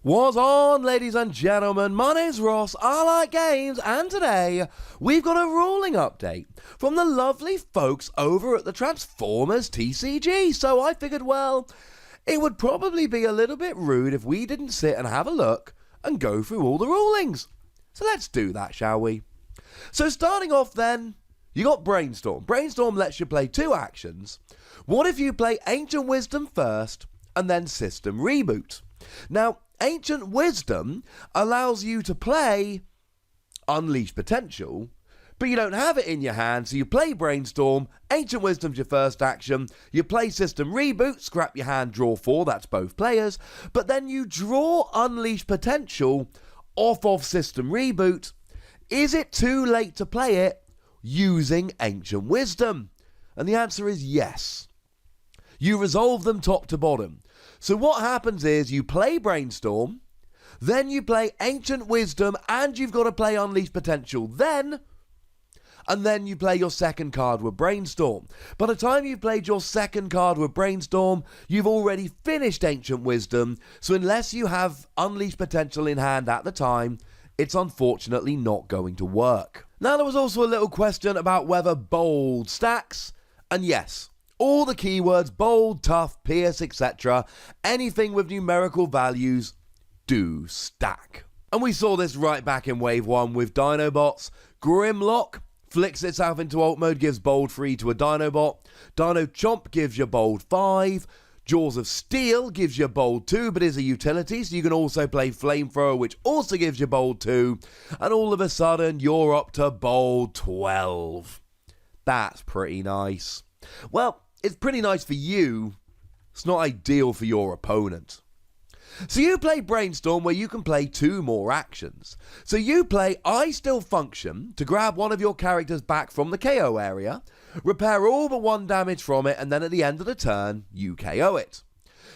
What's on, ladies and gentlemen? My name's Ross, I like games, and today we've got a ruling update from the lovely folks over at the Transformers TCG. So I figured, well, it would probably be a little bit rude if we didn't sit and have a look and go through all the rulings. So let's do that, shall we? So starting off then, you got Brainstorm. Brainstorm lets you play two actions. What if you play Ancient Wisdom first and then System Reboot? Now, Ancient Wisdom allows you to play Unleash Potential, but you don't have it in your hand, so you play Brainstorm, Ancient Wisdom's your first action, you play System Reboot, scrap your hand, draw 4, that's both players, but then you draw Unleash Potential off of System Reboot. Is it too late to play it using Ancient Wisdom? And the answer is yes. You resolve them top to bottom. So what happens is you play Brainstorm, then you play Ancient Wisdom, and you've got to play Unleash Potential and then you play your second card with Brainstorm. By the time you've played your second card with Brainstorm, you've already finished Ancient Wisdom, so unless you have Unleash Potential in hand at the time, it's unfortunately not going to work. Now, there was also a little question about whether bold stacks, and yes, all the keywords, bold, tough, pierce, etc., anything with numerical values, do stack. And we saw this right back in Wave 1 with Dinobots. Grimlock flicks itself into alt mode, gives bold 3 to a Dinobot. Dino Chomp gives you bold 5. Jaws of Steel gives you bold 2, but is a utility, so you can also play Flamethrower, which also gives you bold 2. And all of a sudden, you're up to bold 12. That's pretty nice. Well, it's pretty nice for you. It's not ideal for your opponent. So you play Brainstorm, where you can play 2 more actions. So you play I Still Function to grab one of your characters back from the KO area, repair all but 1 damage from it, and then at the end of the turn, you KO it.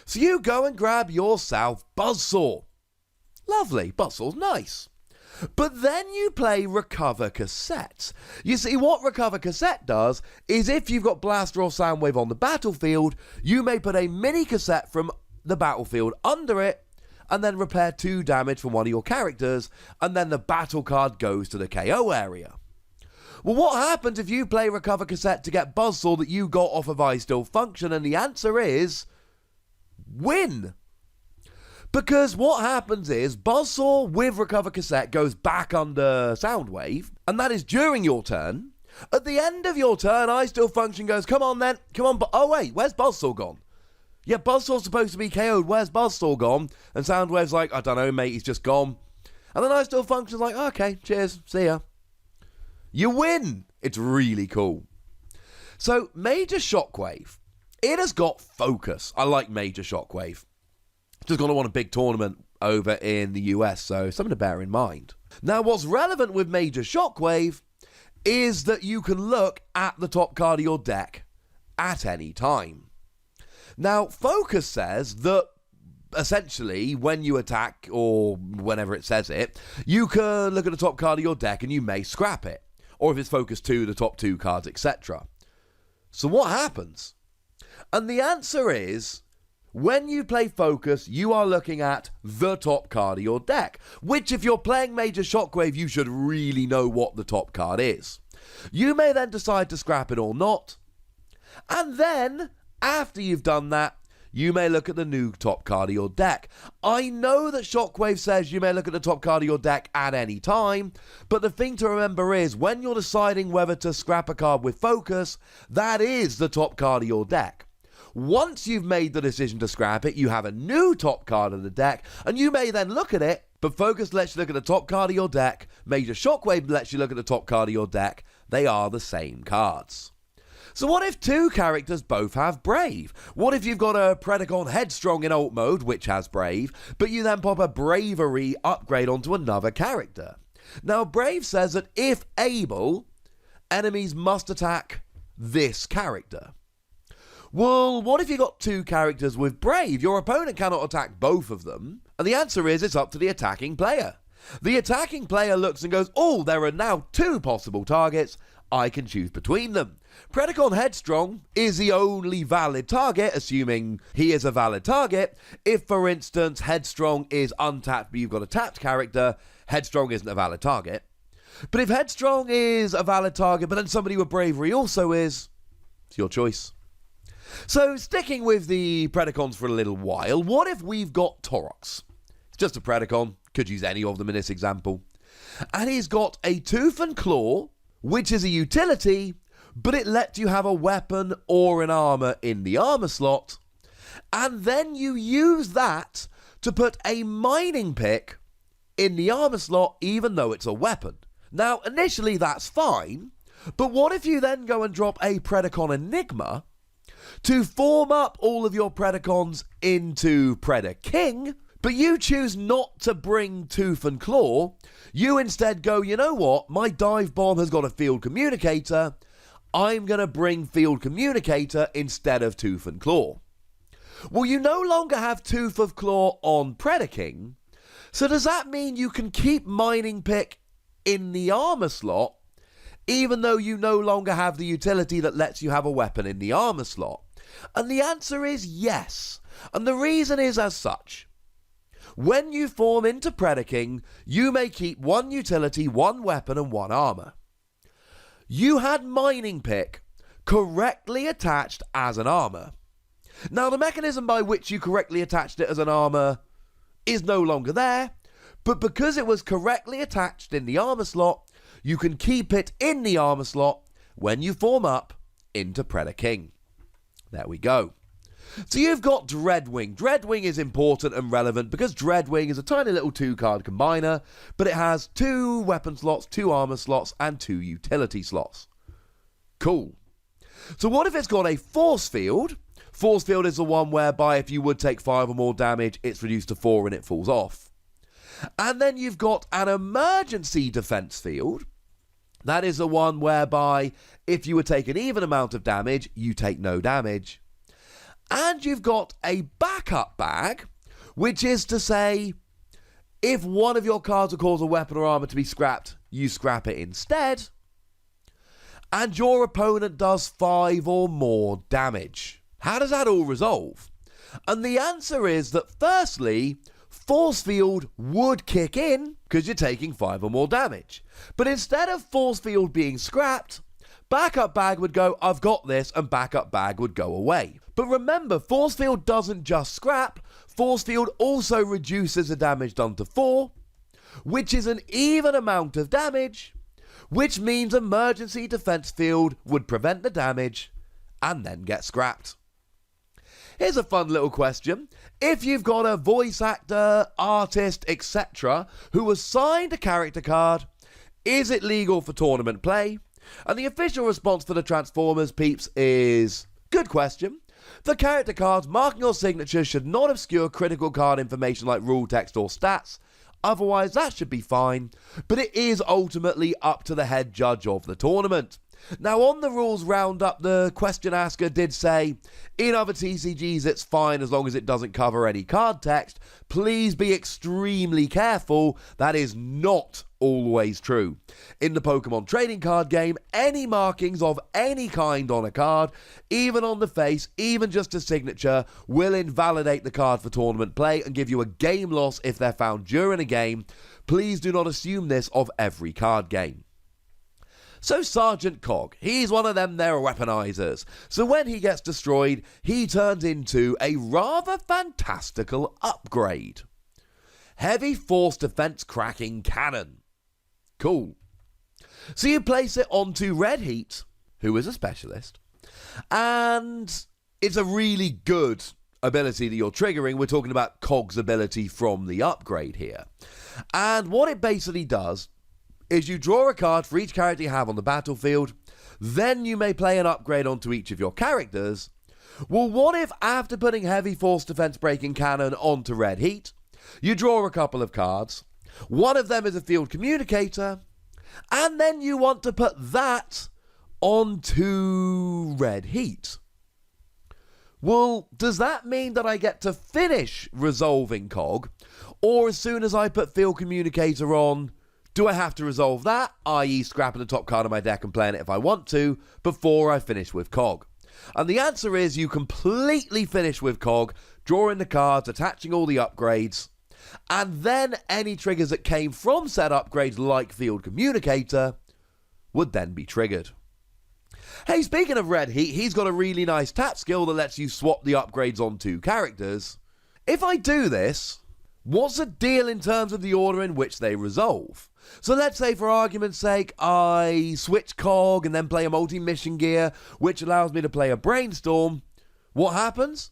So you go and grab yourself Buzzsaw. Lovely, Buzzsaw's nice. But then you play Recover Cassette. You see, what Recover Cassette does is if you've got Blaster or Soundwave on the battlefield, you may put a mini cassette from the battlefield under it, and then repair 2 damage from one of your characters, and then the battle card goes to the KO area. Well, what happens if you play Recover Cassette to get Buzzsaw that you got off of I Still Function? And the answer is win. Because what happens is Buzzsaw with Recover Cassette goes back under Soundwave, and that is during your turn. At the end of your turn, I Still Function goes, come on then, come on, oh wait, where's Buzzsaw gone? Yeah, Buzzsaw's supposed to be KO'd, where's Buzzsaw gone? And Soundwave's like, I don't know mate, he's just gone. And then I Still Function's like, okay, cheers, see ya. You win! It's really cool. So, Major Shockwave, it has got focus. I like Major Shockwave. Just going to want a big tournament over in the US, so something to bear in mind. Now, what's relevant with Major Shockwave is that you can look at the top card of your deck at any time. Now, Focus says that essentially when you attack, or whenever it says it, you can look at the top card of your deck and you may scrap it. Or if it's Focus 2, the top 2 cards, etc. So what happens? And the answer is, when you play Focus, you are looking at the top card of your deck, which if you're playing Major Shockwave, you should really know what the top card is. You may then decide to scrap it or not, and then, after you've done that, you may look at the new top card of your deck. I know that Shockwave says you may look at the top card of your deck at any time, but the thing to remember is, when you're deciding whether to scrap a card with Focus, that is the top card of your deck. Once you've made the decision to scrap it, you have a new top card of the deck, and you may then look at it, but Focus lets you look at the top card of your deck, Major Shockwave lets you look at the top card of your deck. They are the same cards. So what if 2 characters both have Brave? What if you've got a Predaking Headstrong in alt mode, which has Brave, but you then pop a Bravery upgrade onto another character? Now, Brave says that if able, enemies must attack this character. Well, what if you got 2 characters with Brave? Your opponent cannot attack both of them. And the answer is, it's up to the attacking player. The attacking player looks and goes, oh, there are now 2 possible targets. I can choose between them. Predacon Headstrong is the only valid target, assuming he is a valid target. If, for instance, Headstrong is untapped but you've got a tapped character, Headstrong isn't a valid target. But if Headstrong is a valid target, but then somebody with Bravery also is, it's your choice. So, sticking with the Predacons for a little while, what if we've got Taurox? It's just a Predacon, could use any of them in this example. And he's got a Tooth and Claw, which is a utility, but it lets you have a weapon or an armor in the armor slot, and then you use that to put a mining pick in the armor slot, even though it's a weapon. Now, initially that's fine, but what if you then go and drop a Predacon Enigma to form up all of your Predacons into Predaking, but you choose not to bring Tooth and Claw? You instead go, you know what, my dive bomb has got a field communicator, I'm going to bring field communicator instead of Tooth and Claw. Well, you no longer have Tooth of Claw on Predaking, so does that mean you can keep mining pick in the armor slot, even though you no longer have the utility that lets you have a weapon in the armor slot? And the answer is yes, and the reason is as such. When you form into Predaking, you may keep one utility, one weapon, and one armor. You had mining pick correctly attached as an armor. Now, the mechanism by which you correctly attached it as an armor is no longer there, but because it was correctly attached in the armor slot, you can keep it in the armor slot when you form up into Predaking. There we go. So you've got Dreadwing. Dreadwing is important and relevant because Dreadwing is a tiny little 2-card combiner, but it has 2 weapon slots, 2 armor slots, and 2 utility slots. Cool. So what if it's got a Force Field? Force Field is the one whereby if you would take 5 or more damage, it's reduced to 4 and it falls off. And then you've got an Emergency Defense Field. That is the one whereby if you would take an even amount of damage, you take no damage. And you've got a backup bag, which is to say, if one of your cards will cause a weapon or armor to be scrapped, you scrap it instead. And your opponent does 5 or more damage. How does that all resolve? And the answer is that firstly, Force Field would kick in because you're taking 5 or more damage. But instead of Force Field being scrapped, backup bag would go, I've got this, and backup bag would go away. But remember, Force Field doesn't just scrap, Force Field also reduces the damage done to 4, which is an even amount of damage, which means Emergency Defense Field would prevent the damage and then get scrapped. Here's a fun little question. If you've got a voice actor, artist, etc. who has signed a character card, is it legal for tournament play? And the official response for the Transformers peeps is, good question. The character cards marking your signature should not obscure critical card information like rule text or stats. Otherwise, that should be fine. But it is ultimately up to the head judge of the tournament. Now, on the rules roundup, the question asker did say, in other TCGs it's fine as long as it doesn't cover any card text. Please be extremely careful. That is not always true. In the Pokemon trading card game, any markings of any kind on a card, even on the face, even just a signature, will invalidate the card for tournament play and give you a game loss if they're found during a game. Please do not assume this of every card game. So Sergeant Cog, he's one of them there weaponizers. So when he gets destroyed, he turns into a rather fantastical upgrade. Heavy Force Defense Cracking Cannon. Cool. So you place it onto Red Heat, who is a specialist, and it's a really good ability that you're triggering. We're talking about Cog's ability from the upgrade here. And what it basically does is you draw a card for each character you have on the battlefield, then you may play an upgrade onto each of your characters. Well, what if after putting Heavy Force Defense Breaking Cannon onto Red Heat, you draw a couple of cards, one of them is a Field Communicator, and then you want to put that onto Red Heat? Well, does that mean that I get to finish resolving Cog, or as soon as I put Field Communicator on, Do I have to resolve that, i.e. scrapping the top card of my deck and playing it if I want to, before I finish with Cog? And the answer is you completely finish with Cog, drawing the cards, attaching all the upgrades, and then any triggers that came from said upgrades like Field Communicator would then be triggered. Hey, speaking of Red Heat, he's got a really nice tap skill that lets you swap the upgrades on 2 characters. If I do this, what's the deal in terms of the order in which they resolve? So let's say, for argument's sake, I switch Cog and then play a multi-mission gear, which allows me to play a Brainstorm. What happens?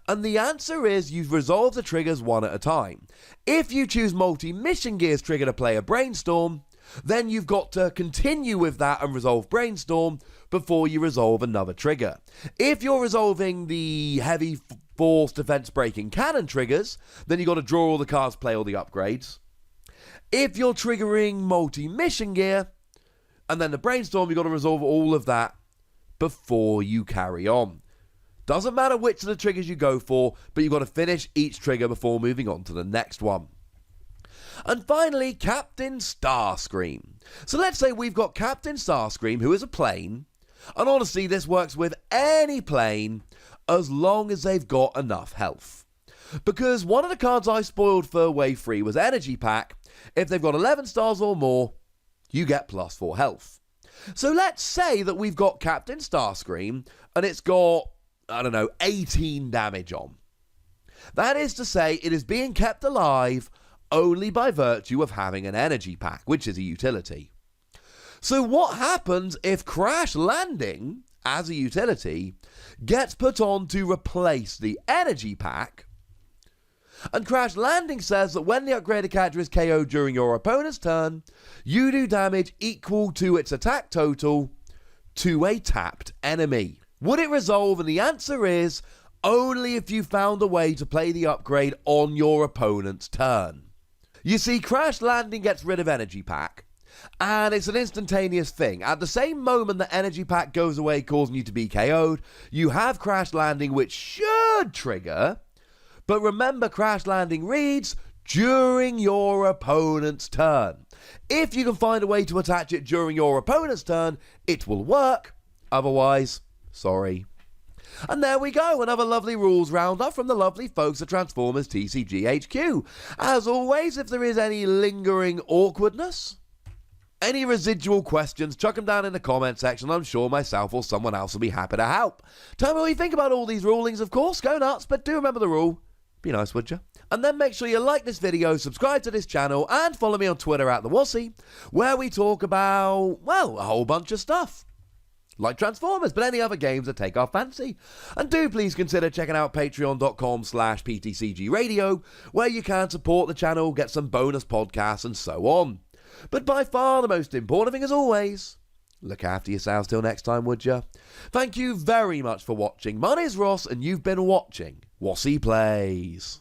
And the answer is you resolve the triggers one at a time. If you choose multi-mission gear's trigger to play a Brainstorm, then you've got to continue with that and resolve Brainstorm before you resolve another trigger. If you're resolving the heavy force defense breaking cannon triggers, then you've got to draw all the cards, play all the upgrades. If you're triggering multi-mission gear and then the Brainstorm, you've got to resolve all of that before you carry on. Doesn't matter which of the triggers you go for, but you've got to finish each trigger before moving on to the next one. And finally, Captain Starscream. So let's say we've got Captain Starscream, who is a plane, and honestly, this works with any plane as long as they've got enough health. Because one of the cards I spoiled for Wave 3 was Energy Pack. If they've got 11 stars or more, you get +4 health. So let's say that we've got Captain Starscream, and it's got, 18 damage on. That is to say, it is being kept alive only by virtue of having an energy pack, which is a utility. So what happens if Crash Landing, as a utility, gets put on to replace the energy pack? And Crash Landing says that when the upgraded character is KO'd during your opponent's turn, you do damage equal to its attack total to a tapped enemy. Would it resolve? And the answer is only if you found a way to play the upgrade on your opponent's turn. You see, Crash Landing gets rid of Energy Pack, and it's an instantaneous thing. At the same moment that Energy Pack goes away, causing you to be KO'd, you have Crash Landing, which should trigger. But remember, Crash Landing reads during your opponent's turn. If you can find a way to attach it during your opponent's turn, it will work. Otherwise, sorry. And there we go, another lovely rules roundup from the lovely folks at Transformers TCG HQ. As always, if there is any lingering awkwardness, any residual questions, chuck them down in the comment section. I'm sure myself or someone else will be happy to help. Tell me what you think about all these rulings, of course. Go nuts, but do remember the rule. Be nice, would you? And then make sure you like this video, subscribe to this channel, and follow me on Twitter at the Wossy, where we talk about, well, a whole bunch of stuff. Like Transformers, but any other games that take our fancy. And do please consider checking out patreon.com/PTCGradio, where you can support the channel, get some bonus podcasts, and so on. But by far the most important thing, as always, look after yourselves till next time, would you? Thank you very much for watching. My name is Ross, and you've been watching Wossy Plays.